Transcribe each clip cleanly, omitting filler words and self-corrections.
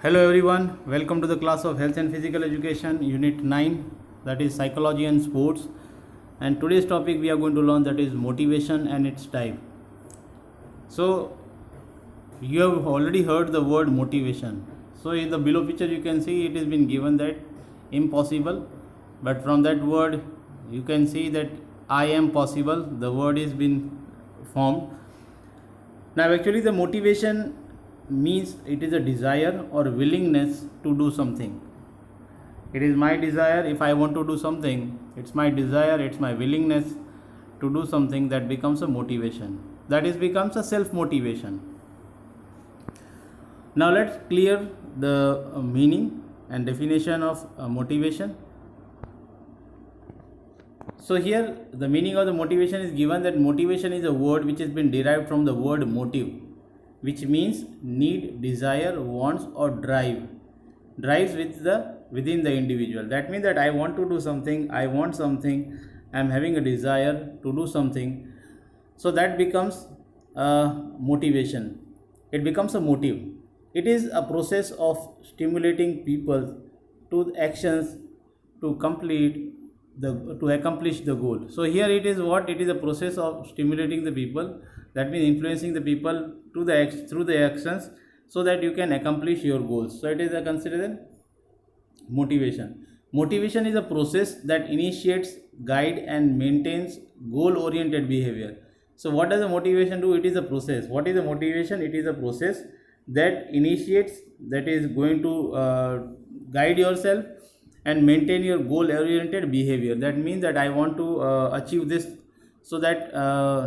Hello everyone, welcome to the class of Health and Physical Education Unit 9, that is Psychology and Sports. And today's topic we are going to learn, that is motivation and its type. So you have already heard the word motivation. So in the below picture you can see it has been given that impossible, but from that word you can see that I am possible, the word is been formed. Now actually the motivation means it is a desire or willingness to do something. It is my desire. If I want to do something, it's my desire, it's my willingness to do something, that becomes a motivation. That is becomes a self motivation. Now let's clear the meaning and definition of motivation. So here the meaning of the motivation is given that motivation is a word which has been derived from the word motive, which means need, desire, wants or drives within the individual. That means that I want to do something, I want something, I am having a desire to do something. So that becomes a motivation. It becomes a motive. It is a process of stimulating people to actions to accomplish the goal. So here it is what it is, a process of stimulating the people, that means influencing the people to through the actions so that you can accomplish your goals. So it is a considered motivation. Motivation is a process that initiates, guide and maintains goal oriented behavior. So what does the motivation do? It is a process. What is the motivation? It is a process that initiates, that is going to guide yourself and maintain your goal oriented behavior. That means that I want to achieve this, so that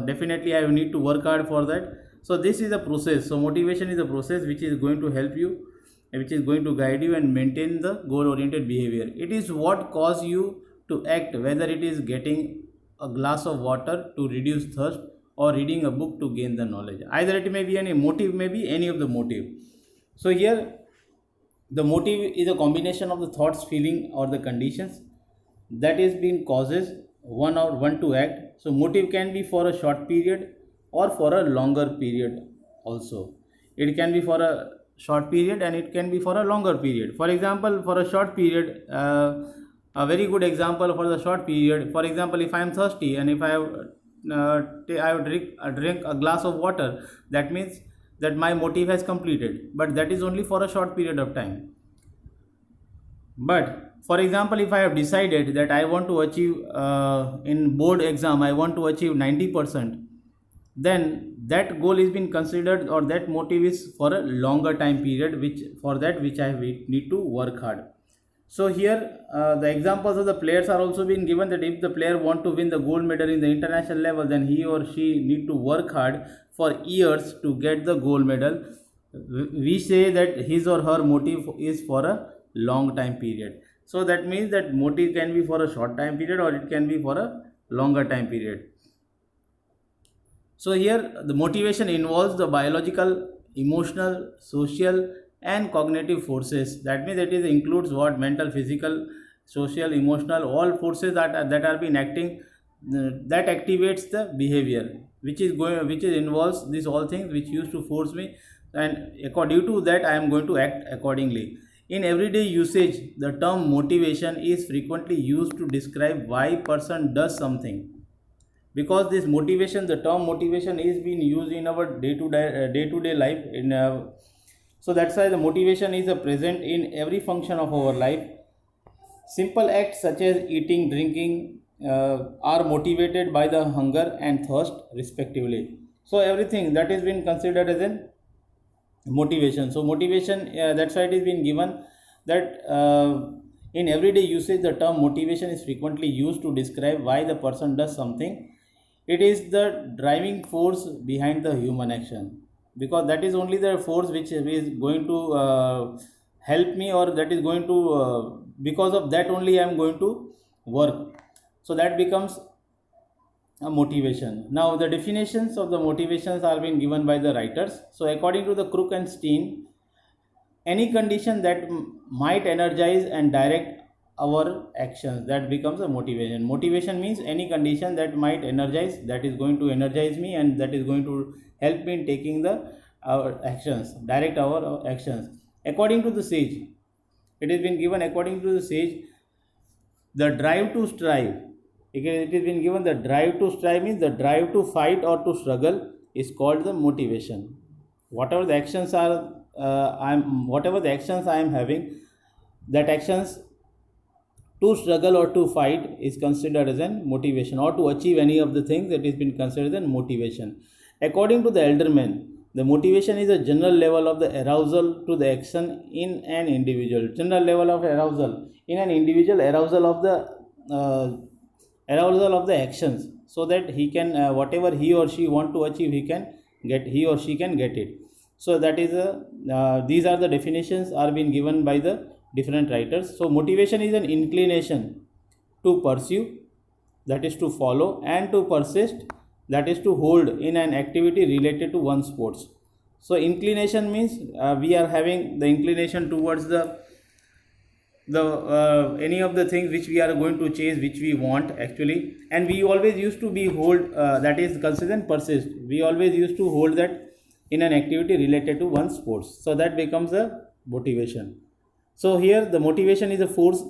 definitely I need to work hard for that. So this is a process. So motivation is a process which is going to help you, which is going to guide you and maintain the goal oriented behavior. It is what cause you to act, whether it is getting a glass of water to reduce thirst or reading a book to gain the knowledge. Either it may be any motive, may be any of the motive. So here the motive is a combination of the thoughts, feeling or the conditions that is being causes one to act. So motive can be for a short period or for a longer period also. It can be for a short period and it can be for a longer period. For example, for a short period, a very good example for the short period, for example, if I am thirsty and if I have drink a glass of water, that means that my motive has completed, but that is only for a short period of time. But for example, if I have decided that I want to achieve in board exam, I want to achieve 90%, then that goal is been considered, or that motive is for a longer time period, which I need to work hard. So here the examples of the players are also being given, that if the player want to win the gold medal in the international level, then he or she need to work hard for years to get the gold medal. We say that his or her motive is for a long time period. So that means that motive can be for a short time period or it can be for a longer time period. So here the motivation involves the biological, emotional, social and cognitive forces. That means it includes what? Mental, physical, social, emotional, all forces that are being acting, that activates the behavior, which involves these all things which used to force me, and according to that I am going to act accordingly. In everyday usage, the term motivation is frequently used to describe why person does something, because this motivation, the term motivation is being used in our day to day life. So that's why the motivation is present in every function of our life. Simple acts such as eating, drinking are motivated by the hunger and thirst respectively. So everything that is been considered as a motivation. So motivation, that's why it is been given that in everyday usage the term motivation is frequently used to describe why the person does something. It is the driving force behind the human action, because that is only the force which is going to help me, or that is going to because of that only I am going to work. So that becomes a motivation. Now the definitions of the motivations are being given by the writers. So according to the Crook and Steen, any condition that might energize and direct our actions, that becomes a motivation. Motivation means any condition that might energize, that is going to energize me and that is going to help me in taking the our actions, direct our actions. According to the sage, it has been given according to the sage, the drive to strive. It has been given the drive to strive means the drive to fight or to struggle is called the motivation. Whatever the actions are, whatever the actions I am having, that actions to struggle or to fight is considered as an motivation, or to achieve any of the things that has been considered as motivation. According to the elderman, the motivation is a general level of the arousal to the action in an individual. General level of arousal in an individual, arousal of the actions, so that he can whatever he or she want to achieve, he or she can get it. So that is these are the definitions are being given by the different writers. So motivation is an inclination to pursue, that is to follow, and to persist, that is to hold in an activity related to one's sports. So inclination means we are having the inclination towards the any of the things which we are going to chase, which we want actually, and we always used to be hold that is consistent persist, we always used to hold that in an activity related to one's sports, so that becomes a motivation. So here the motivation is a force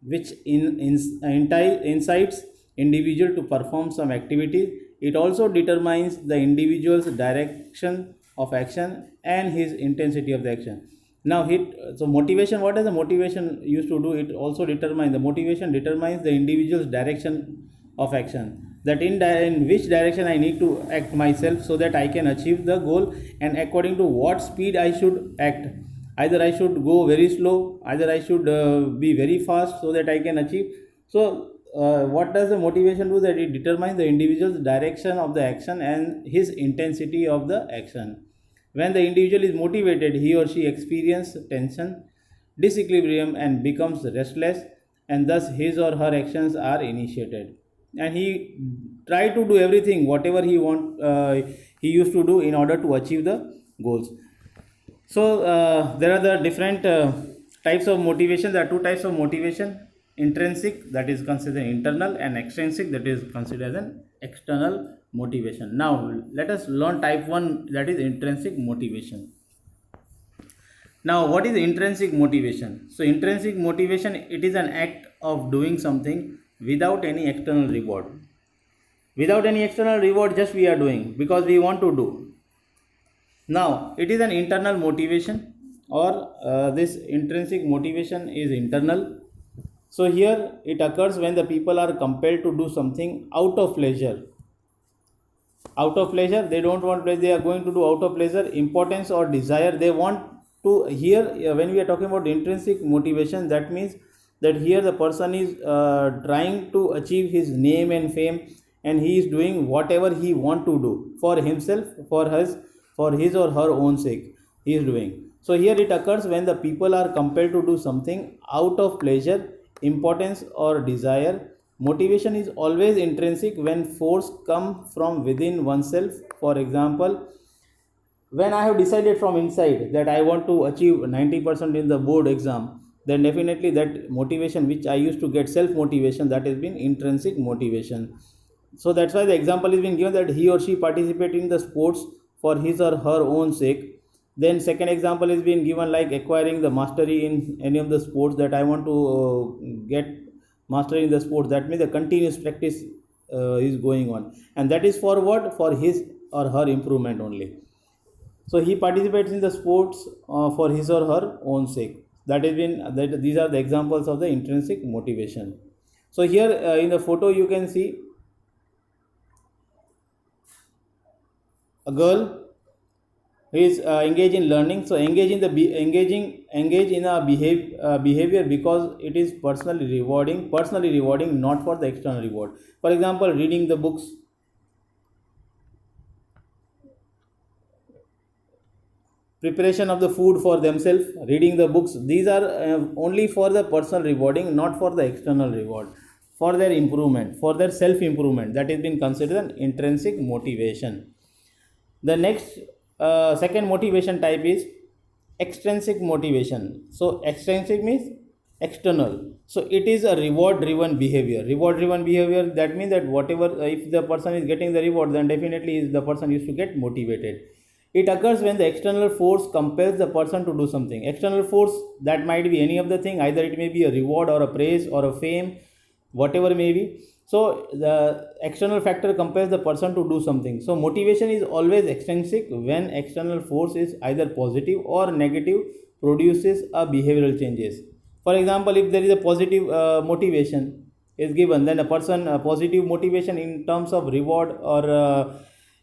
which incites individual to perform some activity. It also determines the individual's direction of action and his intensity of the action. Now so motivation, what does the motivation used to do? It also determines, the motivation determines the individual's direction of action, that in which direction I need to act myself so that I can achieve the goal, and according to what speed I should act. Either I should go very slow, either I should be very fast so that I can achieve. So what does the motivation do? That it determines the individual's direction of the action and his intensity of the action. When the individual is motivated, he or she experiences tension, disequilibrium, and becomes restless, and thus his or her actions are initiated, and he try to do everything whatever he used to do in order to achieve the goals. So there are the different types of motivation. There are two types of motivation: intrinsic, that is considered internal, and extrinsic, that is considered as an external motivation. Now let us learn type 1, that is intrinsic motivation. Now what is intrinsic motivation? So intrinsic motivation, it is an act of doing something without any external reward. Without any external reward, just we are doing because we want to do. Now it is an internal motivation, or this intrinsic motivation is internal. So here it occurs when the people are compelled to do something out of pleasure. Out of pleasure, they don't want pleasure, they are going to do out of pleasure, importance, or desire. They want to, here when we are talking about intrinsic motivation, that means that here the person is trying to achieve his name and fame, and he is doing whatever he want to do for himself, for his or her own sake he is doing. So here it occurs when the people are compelled to do something out of pleasure, importance, or desire. Motivation is always intrinsic when force comes from within oneself. For example, when I have decided from inside that I want to achieve 90% in the board exam, then definitely that motivation which I used to get, self motivation, that has been intrinsic motivation. So that's why the example is being given that he or she participate in the sports for his or her own sake. Then second example is being given like acquiring the mastery in any of the sports, that I want to get mastery in the sports. That means the continuous practice is going on, and that is for what? For his or her improvement only. So he participates in the sports for his or her own sake. These are the examples of the intrinsic motivation. So here in the photo you can see a girl who is engaged in learning. So engage in a behavior because it is personally rewarding, not for the external reward. For example, reading the books, preparation of the food for themselves, reading the books, these are only for the personal rewarding, not for the external reward, for their improvement, for their self improvement. That has been considered an intrinsic motivation. The next second motivation type is extrinsic motivation. So extrinsic means external. So it is a reward driven behavior. That means that whatever, if the person is getting the reward, then definitely the person used to get motivated. It occurs when the external force compels the person to do something. External force, that might be any of the thing, either it may be a reward or a praise or a fame, whatever may be. So the external factor compels the person to do something. So motivation is always extrinsic when external force is either positive or negative, produces a behavioral changes. For example, if there is a positive motivation is given, then a person positive motivation in terms of reward or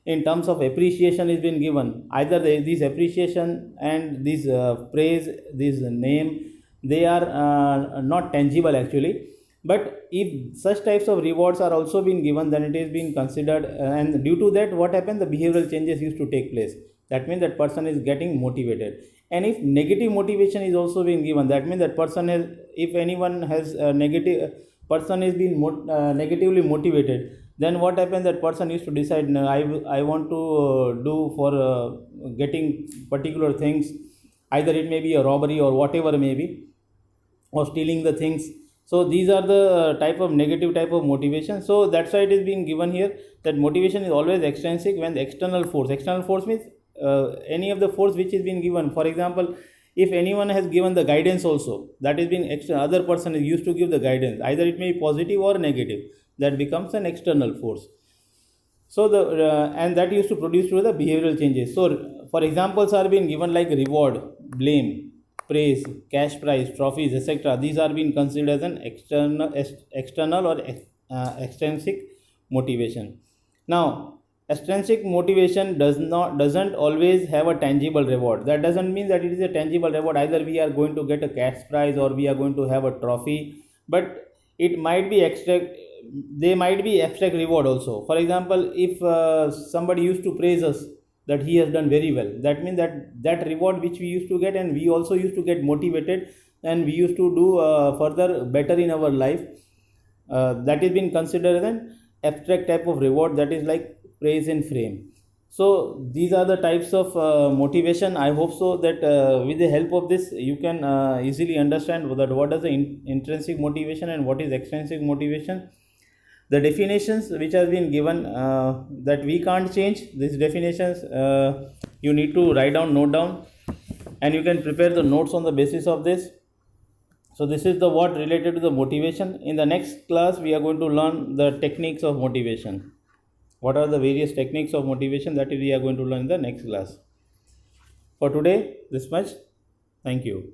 in terms of appreciation is been given, either this appreciation and this praise, this name, they are not tangible actually. But if such types of rewards are also being given, then it is being considered, and due to that, what happened, the behavioral changes used to take place. That means that person is getting motivated. And if negative motivation is also being given, that means that person has, if anyone has a negative person is being negatively motivated, then what happens, that person used to decide, "No, I want to do for getting particular things, either it may be a robbery or whatever may be, or stealing the things." So these are the type of negative type of motivation. So that's why it is being given here, that motivation is always extrinsic when the external force means any of the force which is being given. For example, if anyone has given the guidance also, that is being other person is used to give the guidance, either it may be positive or negative, that becomes an external force. So the and that used to produce through the behavioral changes. So for examples are being given like reward, blame, praise, cash prize, trophies, etc. These are being considered as an external or extrinsic motivation. Now, extrinsic motivation doesn't always have a tangible reward. That doesn't mean that it is a tangible reward, either we are going to get a cash prize or we are going to have a trophy, but it might be they might be abstract reward also. For example, if somebody used to praise us that he has done very well, that means that reward which we used to get, and we also used to get motivated, and we used to do further better in our life, that is being considered as an abstract type of reward, that is like praise and fame. So these are the types of motivation. I hope so that with the help of this you can easily understand that what is the intrinsic motivation and what is extrinsic motivation. The definitions which has been given, that we can't change these definitions, you need to write down, note down, and you can prepare the notes on the basis of this. So this is the what related to the motivation. In the next class we are going to learn the techniques of motivation. What are the various techniques of motivation, that we are going to learn in the next class. For today, this much. Thank you.